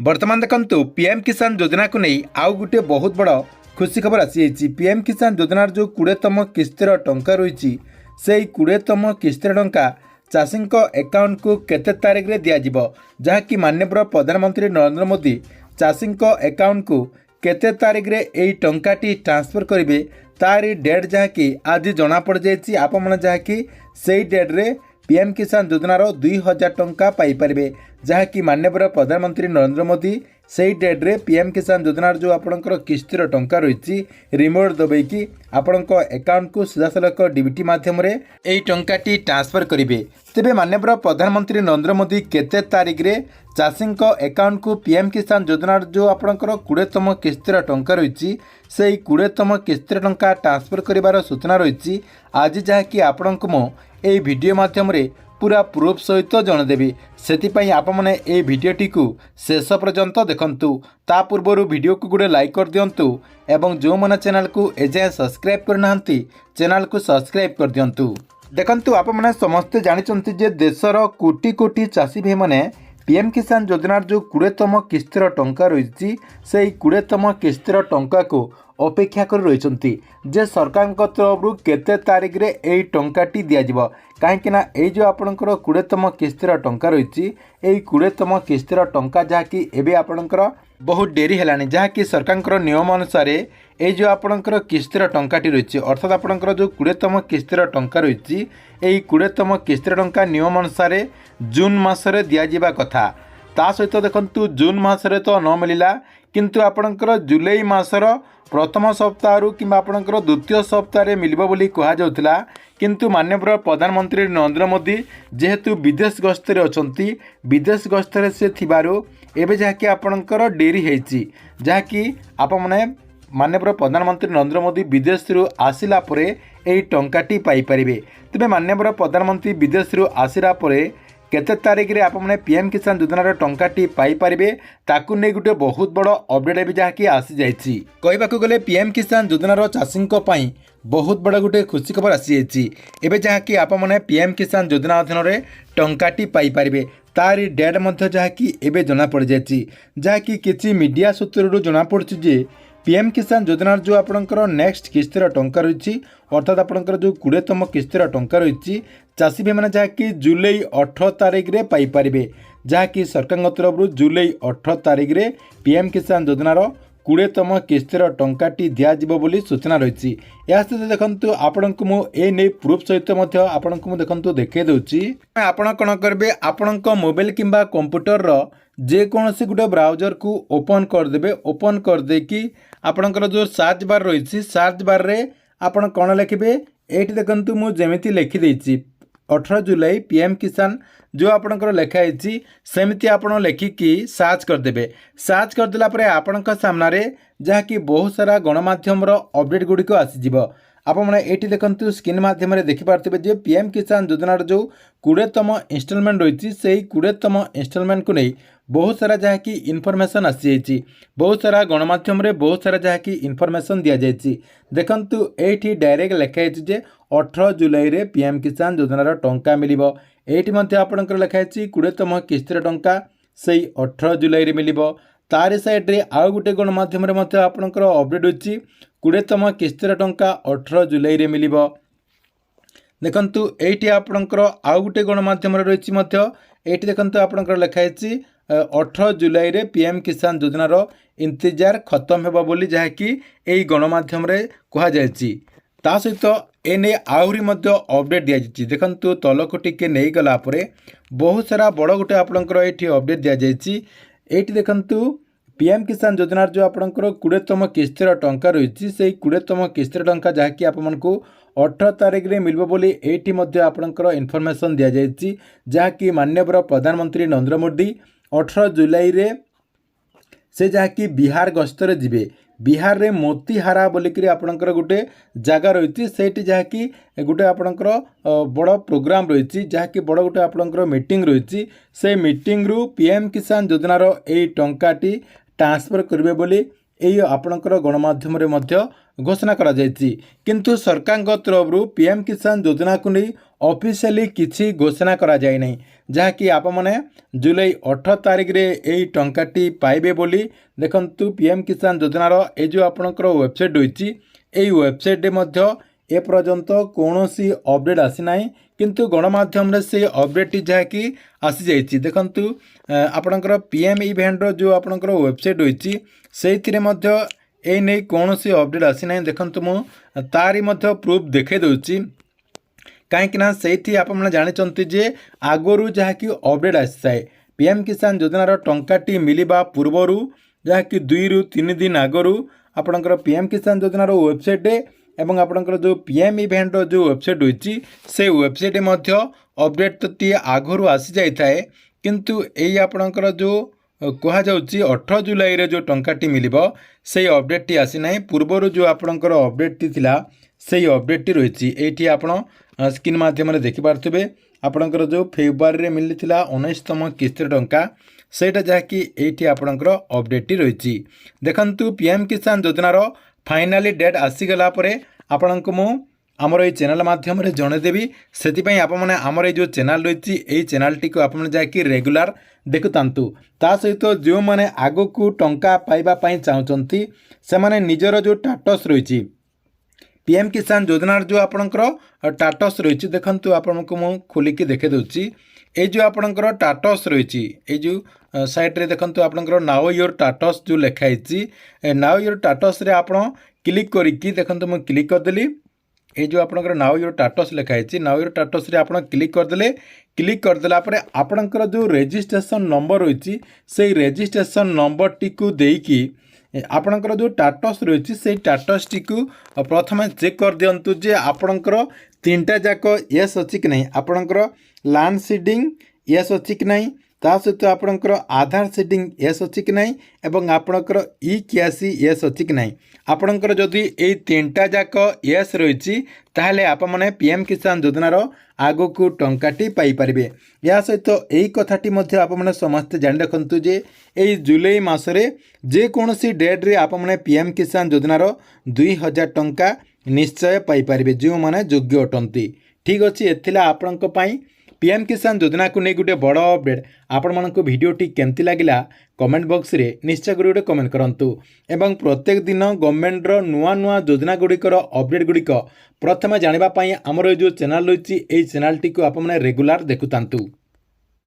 वर्तमान देखंतु पीएम किसान योजना को नहीं आउ गोटे बहुत बड़ खुशी खबर आसी। पीएम किसान योजनार जो 20तम किस्तिर टंका रही से 20तम किस्तिर टंका चाषी अकाउंट को केते तारीख रे दिया जिवो, जहाँकि माननीय प्रधानमंत्री नरेंद्र मोदी चाषी अकाउंट को केते तारीख रे एई टंकाटी ट्रांसफर करेंगे तारी डेट जहाँकि आज जना पड़ जाइए। आपण जहाँकि से डेट रे पीएम किसान योजनार 2000 टंका पाइपर, जहाँकि माननीय प्रधानमंत्री नरेंद्र मोदी से डेट रे पीएम किसान योजनार जो आपणकर किस्तिर टंका रही रिमोट दबाई आपण अकाउंट को सीधासलख डीबीटी माध्यम यही टंकाटी ट्रांसफर करेंगे। तेरे माननीय प्रधानमंत्री नरेंद्र मोदी केते तारीख रे चाषी अकाउंट को पीएम किसान योजनार जो आपणकर 20तम किस्तिर टंका रही से 20तम किस्तिर टंका ट्रांसफर करिवार सूचना रही आज, जहाँकि आपण को मो यही वीडियो माध्यम पूरा प्रूफ सहित जनदेवी। से आपने ये भिडटी को शेष पर्यंत देखंतु। ता पूर्वर वीडियो को गोटे लाइक कर दिंतु एवं जो मैंने चैनल को एजाए सब्सक्राइब करना चैनल को सब्सक्राइब कर दिंतु। देखंतु आपने समस्ते जानते जे देशर कोटी कोटी चाषी भाई मैंने पीएम किसान योजनार जो 20तम किस्तिर टंका रही से 20तम किस्तिर टंका को अपेक्षा कर रही जे सरकार तरफ केते तारीख रे एई टंकाटी दिया कहीं जो आपणकर 20तम किस्तिर टंका रही 20तम किस्तिर टंका जहाँकि एबे आपणकर बहुत डेरी है, जहाँकि सरकार नियम अनुसार ये जो आपणकर किस्तिर टंकाटी रही अर्थात आपणकर जो 20तम किस्तिर टंका रही 20तम किस्तिर टंका नियम अनुसार जून मासरे दिया कथा। ता सहित देखंतु जून मासरे तो न मिलला, किंतु आपणकर जुलाई मासर प्रथम सप्ताह कि आपणकर द्वितीय सप्ताह मिलबो बोली कहा जाउतला, किंतु माननीय प्रधानमंत्री नरेंद्र मोदी जेहेतु विदेश गस्तर अछंती विदेश गस्तर से थिबारु एबे जहाँकि आपणकर डेरी हेछि, जहाँकि आपने माननीय प्रधानमंत्री नरेंद्र मोदी विदेश आसिला परे एही टंकाटी पाई परिबे। तबे माननीय प्रधानमंत्री विदेश आसिला परे केते तारीख रे आपने पीएम किसान योजनार टंकाटी पाई परिबे ताकू नै गुटे बहुत बड़ अपडेट भी जहाँकि आसी जाइछि। कहबाकू गले पीएम किसान योजनार चाषी पई बहुत बड़ गुटे खुशी खबर आसी जाइछि। एबे जहाँकि आपने पीएम किसान योजना अधीन रे टंकाटी पाई परिबे तारी डेट मध्य जहाँकि एबे जना पड़ जाइछि, जहाँकि किछि मीडिया सूत्ररु जना पड़छि जे पीएम किसान योजनार जो आपणकर नेक्स्ट किस्तिर टंका रही अर्थात आपणकर जो 20तम किस्तिर टंका रही चाषी भाई मैंने जहाँकि जुलाई 18 तारीख रे पाई परिबे, जहाँकि सरकार तरफ जुलाई 18 तारीख रे पीएम किसान योजनार 20तम किस्तिर टंकाटी दिज्व बोली सूचना रही। या सहित देखंतु आपण को मु ए नै प्रूफ सहित मध्य आपण को देखंतु देखे दउची। आपण कोन करबे आपण मोबाइल किंबा कंप्यूटर रो जेकोसी गोटे ब्राउजर को ओपन करदे। ओपन कर देकी आपणकर जो सर्च बार रही सर्च बार रे आपण कौन लिखे ये देखंतु मु जेमिति लिखि देछि 18 जुलाई पीएम किसान जो आपणकर लिखाई सेमती आपण लिखिकी सर्च करदे। सर्च करदेला परे आपणक सामने जहाँकि बहुत सारा गणमाध्यम अपडेट गुड़िक आसीज। आपने ये देखंतु स्क्रीन माध्यम देखिपारे जे पीएम किसान योजनार जो 20तम इन्स्टॉलमेंट रही से 20तम इन्स्टॉलमेंट को नहीं बहुत सारा जहाँकि इनफॉरमेशन आसी जाइए, बहुत सारा गणमाध्यम बहुत सारा जहाँकि इनफॉरमेशन दि जाइए। देखंतु ये डायरेक्ट लिखाई जे 18 जुलाई रे पीएम किसान योजनार टंका मिलिबो। एठी मध्य आपणकर लिखाई 20तम किस्तिर टंका से 18 जुलाई रे मिलिबो। तारी साइड रे आउ गुटे गणमाध्यम आपणकर अपडेट होची 20तम किस्तिर टंका 18 जुलाई रे मिलिबो। देखंतु एठी आपणकर आउ गुटे गणमाध्यम रही एठी देखंतु आपणकर लिखाई 18 जुलाई रे पीएम किसान योजनार इंतजार खत्म हेबा बोली जहाँकि एही गणमाध्यम कहा जायछि। ता सहित एने आहुरी मध्य अपडेट दि जाइछि। देखंतु तलको टिके नहीं गला परे बहुत सारा बड़ गुटे आपणकर एठी अपडेट दि जाइछि। एठी देखंतु पीएम किसान योजनार जो आपणकर 20तम किस्तिर टंका रही से 20तम किस्तिर टंका जहाँकि आपमनकु 18 तारीख रे मिलबो बोली एठी मध्य आपणकर इनफॉरमेशन दि जाइछि, जहाँकि माननीय प्रधानमंत्री नरेंद्र मोदी 18 जुलाई रे से जहाँकि बिहार गस्तर जिबे। बिहार रे मोतीहारा बोलिक आपणकर गोटे जगह रही से जहाँकि गोटे आपणकर बड़ प्रोग्राम रही जहाँकि बड़ गोटे आपणकर मीटिंग रही से मीटिंग रु पीएम किसान योजनार यही टंकाटी ट्रांसफर करेंगे बोली এই ଆପଣଙ୍କର ଗଣମାଧ୍ୟମରେ ମଧ୍ୟ ଘୋଷଣା କରାଯାଇଛି। କିନ୍ତୁ ସରକାରଙ୍କ ତରଫରୁ ପିଏମ୍ କିଷାନ ଯୋଜନାକୁ ନେଇ ଅଫିସିଆଲି କିଛି ଘୋଷଣା କରାଯାଇ ନାହିଁ, ଯାହାକି ଆପଣମାନେ ଜୁଲାଇ 18 ତାରିଖରେ ଏହି ଟଙ୍କାଟି ପାଇବେ ବୋଲି ଦେଖନ୍ତୁ। ପିଏମ୍ କିଷାନ ଯୋଜନାର ଏ ଯେଉଁ ଆପଣଙ୍କର ୱେବସାଇଟ୍ ରହିଛି, ଏହି ୱେବସାଇଟ୍ରେ ମଧ୍ୟ ଏପର୍ଯ୍ୟନ୍ତ କୌଣସି ଅପଡ଼େଟ୍ ଆସିନାହିଁ। କିନ୍ତୁ ଗଣମାଧ୍ୟମରେ ସେ ଅପଡ଼େଟ୍ଟି ଯାହାକି ଆସିଯାଇଛି ଦେଖନ୍ତୁ। ଆପଣଙ୍କର ପିଏମ୍ ଇଭେଣ୍ଟର ଯେଉଁ ଆପଣଙ୍କର ୱେବସାଇଟ୍ ରହିଛି ସେଇଥିରେ ମଧ୍ୟ এই ନେଇ କୌଣସି ଅପଡ଼େଟ୍ ଆସିନାହିଁ। ଦେଖନ୍ତୁ ମୁଁ ତାରି ମଧ୍ୟ ପ୍ରୁଫ୍ ଦେଖାଇ ଦେଉଛି, କାହିଁକିନା ସେଇଠି ଆପଣମାନେ ଜାଣିଛନ୍ତି ଯେ ଆଗରୁ ଯାହାକି ଅପଡ଼େଟ୍ ଆସିଥାଏ ପିଏମ୍ କିଷାନ ଯୋଜନାର ଟଙ୍କାଟି ମିଳିବା ପୂର୍ବରୁ, ଯାହାକି 2 ରୁ 3 ଦିନ ଆଗରୁ ଆପଣଙ୍କର ପିଏମ୍ କିଷାନ ଯୋଜନାର ୱେବସାଇଟ୍ ଏବଂ ଆପଣଙ୍କର ଯେଉଁ ପିଏମ୍ ଇଭେଣ୍ଟର ଯେଉଁ ୱେବସାଇଟ୍ ରହିଛି ସେ ୱେବସାଇଟ୍ ମଧ୍ୟ ଅପଡ଼େଟ୍ଟି ଆଗରୁ ଆସିଯାଇଥାଏ। କିନ୍ତୁ ଏଇ ଆପଣଙ୍କର ଯେଉଁ କୁହାଯାଉଛି 18 ଜୁଲାଇରେ ଯେଉଁ ଟଙ୍କାଟି ମିଳିବ সেই ଅପଡ଼େଟ୍ଟି ଆସିନାହିଁ। ପୂର୍ବରୁ ଯେଉଁ ଆପଣଙ୍କର ଅପଡ଼େଟ୍ଟି ଥିଲା সেই ଅପଡ଼େଟ୍ଟି ରହିଛି। ଏଇଠି ଆପଣ ସ୍କ୍ରିନ୍ ମାଧ୍ୟମରେ ଦେଖିପାରୁଥିବେ ଆପଣଙ୍କର ଯେଉଁ ଫେବୃଆରୀରେ ମିଳିଥିଲା 19ତମ କିସ୍ତିର ଟଙ୍କା, ସେଇଟା ଯାହାକି ଏଇଠି ଆପଣଙ୍କର ଅପଡ଼େଟ୍ଟି ରହିଛି। ଦେଖନ୍ତୁ ପିଏମ୍ କିଷାନ ଯୋଜନାର ଫାଇନାଲି ଡେଟ୍ ଆସିଗଲା ପରେ ଆପଣଙ୍କୁ ମୁଁ ଆମର এই ଚ୍ୟାନେଲ୍ ମାଧ୍ୟମରେ ଜଣାଇଦେବି। ସେଥିପାଇଁ ଆପଣମାନେ ଆମର এই ଯେଉଁ ଚ୍ୟାନେଲ୍ ରହିଛି এই ଚ୍ୟାନେଲ୍ଟିକୁ ଆପଣ ଯାଇକି ରେଗୁଲାର ଦେଖୁଥାନ୍ତୁ। ତା ସହିତ ଯେଉଁମାନେ ଆଗକୁ ଟଙ୍କା ପାଇବା ପାଇଁ ଚାହୁଁଛନ୍ତି ସେମାନେ ନିଜର ଯେଉଁ ଟାଟସ୍ ରହିଛି ପିଏମ୍ କିଷାନ ଯୋଜନାର ଯେଉଁ ଆପଣଙ୍କର ଟାଟସ୍ ରହିଛି, ଦେଖନ୍ତୁ ଆପଣଙ୍କୁ ମୁଁ ଖୋଲିକି ଦେଖାଇ ଦେଉଛି। এই ଯେଉଁ ଆପଣଙ୍କର ଟାଟସ୍ ରହିଛି এই ଯେଉଁ ସାଇଟ୍ରେ ଦେଖନ୍ତୁ ଆପଣଙ୍କର ନାଓ ୟୋର୍ ଟାଟସ୍ ଯେଉଁ ଲେଖା ହେଇଛି, ନାଓ ୟୋର୍ ଟାଟସ୍ରେ ଆପଣ କ୍ଲିକ୍ କରିକି ଦେଖନ୍ତୁ ମୁଁ କ୍ଲିକ୍ କରିଦେଲି। এই ଯେଉଁ ଆପଣଙ୍କର ନାଓ ୟୋର୍ ଟାଟସ୍ ଲେଖା ହେଇଛି, ନାଓ ୟୋର୍ ଟାଟସ୍ରେ ଆପଣ କ୍ଲିକ୍ କରିଦେଲେ। କ୍ଲିକ୍ କରିଦେଲା ପରେ ଆପଣଙ୍କର ଯେଉଁ ରେଜିଷ୍ଟ୍ରେସନ୍ ନମ୍ବର ରହିଛି ସେଇ ରେଜିଷ୍ଟ୍ରେସନ୍ ନମ୍ବରଟିକୁ ଦେଇକି ଆପଣଙ୍କର ଯେଉଁ ଟାଟସ୍ ରହିଛି ସେଇ ଟାଟସ୍ଟିକୁ ପ୍ରଥମେ ଚେକ୍ କରିଦିଅନ୍ତୁ ଯେ ଆପଣଙ୍କର 3ଟା ଯାକ ୟେସ୍ ଅଛି କି ନାହିଁ। ଆପଣଙ୍କର ଲ୍ୟାଣ୍ଡ ସିଡ଼ିଂ ୟେସ୍ ଅଛି କି ନାହିଁ, ତା ସହିତ ଆପଣଙ୍କର ଆଧାର ସିଡ଼ିଂ ୟେସ୍ ଅଛି କି ନାହିଁ ଏବଂ ଆପଣଙ୍କର ଇ କ୍ୟାସି ୟେସ୍ ଅଛି କି ନାହିଁ। ଆପଣଙ୍କର ଯଦି এই 3ଟା ଯାକ ୟେସ୍ ରହିଛି ତାହେଲେ ଆପଣମାନେ ପିଏମ୍ କିଷାନ ଯୋଜନାର ଆଗକୁ ଟଙ୍କାଟି ପାଇପାରିବେ। ଏହା ସହିତ ଏହି କଥାଟି ମଧ୍ୟ ଆପଣମାନେ ସମସ୍ତେ ଜାଣି ରଖନ୍ତୁ ଯେ এই ଜୁଲାଇ ମାସରେ ଯେକୌଣସି ଡେଟ୍ରେ ଆପଣମାନେ ପିଏମ୍ କିଷାନ ଯୋଜନାର 2000 ଟଙ୍କା ନିଶ୍ଚୟ ପାଇପାରିବେ ଯେଉଁମାନେ ଯୋଗ୍ୟ ଅଟନ୍ତି। ଠିକ୍ ଅଛି, ଏଥିଲା ଆପଣଙ୍କ ପାଇଁ ପିଏମ୍ କିଷାନ ଯୋଜନାକୁ ନେଇ ଗୋଟେ ବଡ଼ ଅପଡ଼େଟ୍। ଆପଣମାନଙ୍କୁ ଭିଡ଼ିଓଟି କେମିତି ଲାଗିଲା କମେଣ୍ଟ ବକ୍ସରେ ନିଶ୍ଚୟ କରି ଗୋଟେ କମେଣ୍ଟ କରନ୍ତୁ ଏବଂ ପ୍ରତ୍ୟେକ ଦିନ ଗଭର୍ଣ୍ଣମେଣ୍ଟର ନୂଆ ନୂଆ ଯୋଜନା ଗୁଡ଼ିକର ଅପଡ଼େଟ୍ ଗୁଡ଼ିକ ପ୍ରଥମେ ଜାଣିବା ପାଇଁ ଆମର এই ଯେଉଁ ଚ୍ୟାନେଲ୍ ରହିଛି এই ଚ୍ୟାନେଲ୍ଟିକୁ ଆପଣମାନେ ରେଗୁଲାର ଦେଖୁଥାନ୍ତୁ।